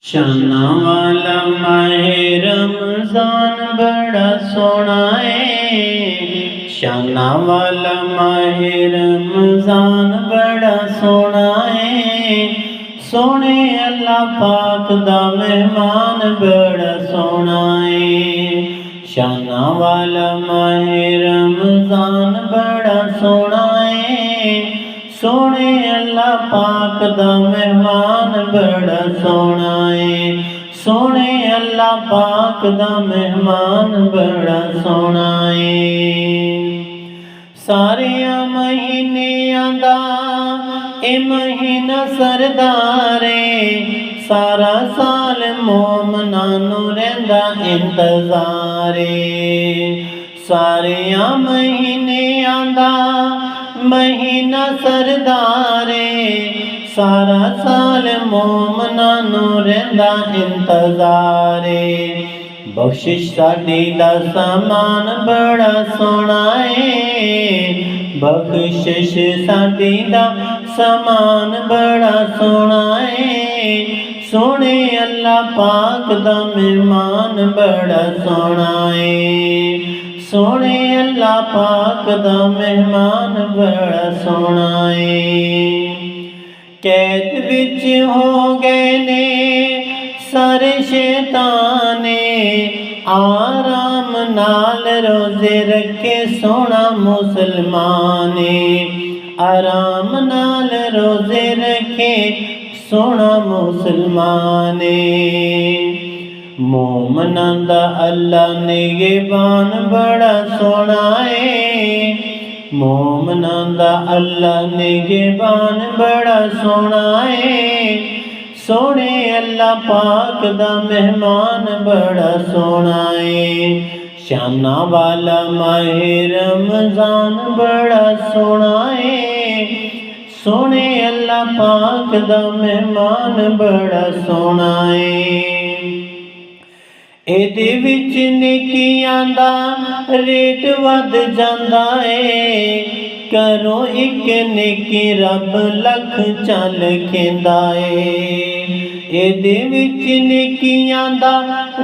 शाना वाला माहे रमजान बड़ा सोना है। शाना वाला माहे रमजान बड़ा सोना है। सोने अल्लाह पाक दा मेहमान बड़ा सोना है। शाना वाला माहे रमजान बड़ा सोना है। सोने अल्लाह पाक दा मेहमान बड़ा सोना है। सोने अल्लाह पाक दा मेहमान बड़ा सोना है। सारिया महीनियां दा ए महीना सरदारे। सारा साल मोमनां नूं रहिंदा इंतज़ारे। सारिया महीनियां दा महीना सरदारे। सारा साल मोमनां नूं रहिंदा इंतज़ारे। बख्शिश साडी दा सामान बड़ा सोना है। बख्शिश साडी दा सामान बड़ा सोना है। सोने अल्लाह पाक दा मेहमान बड़ा सोना है। सोने अल्लाह पाक दा मेहमान बड़ा सोना है। कैद विच हो गए ने सारे शैताने। आराम नाल रोजे रखे सोना मुसलमाने। आराम नाल रोजे रखे सोना मुसलमाने। मोमनां दा अल्लाह निगहबान बड़ा सोना है। मोमनां दा अल्लाह निगहबान बड़ा सोना है। सोने अल्लाह पाक दा मेहमान बड़ा सोना है। शाना वाला माहे रमजान बड़ा सोना है। सोने अल्लाह पाक दा मेहमान बड़ा सोना है। एदे विच नेकियां दा रेट वध जांदा है। करो एक नेकी रब लख चल खेंदा है। एदे विच नेकियां दा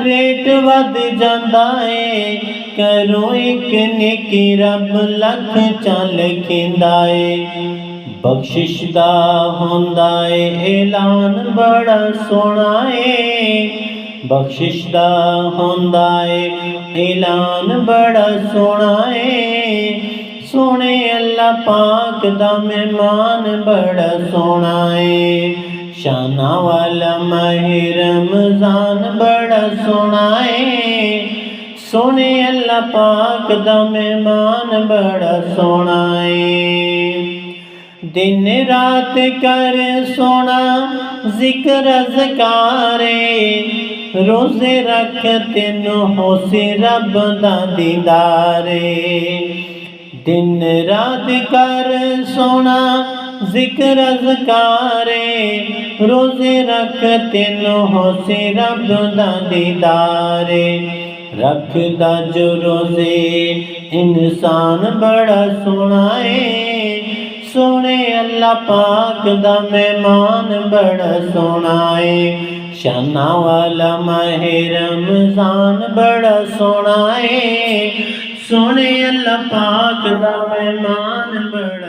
रेट वध जांदा है। करो एक नेकी रब लख चल खेंदा है। बख्शिश दा होंदा है ऐलान बड़ा सोना है। बख्शिश दा होंदा है ऐलान बड़ा सोना है। सोने अल्लाह पाक दा मेहमान बड़ा सोना है। शाना वाला माहे रमजान बड़ा सोना है। सोने अल्लाह पाक दा मेहमान बड़ा सोना है। दिन रात कर सोना जिक्र अज़कारे। रोजे रख तेनू होसी रब दा दीदारे। दिन रात कर सोना जिक्र अज़कारे। रोजे रख तेनू होसी रब दा दीदारे। रखदा जो रोजे इंसान बड़ा सोना है। सोने अल्लाह पाक दा मेहमान बड़ा सोना है। शाना वाला माहे रमजान बड़ा सोना है। सोने अल्लाह पाक दा मेहमान बड़ा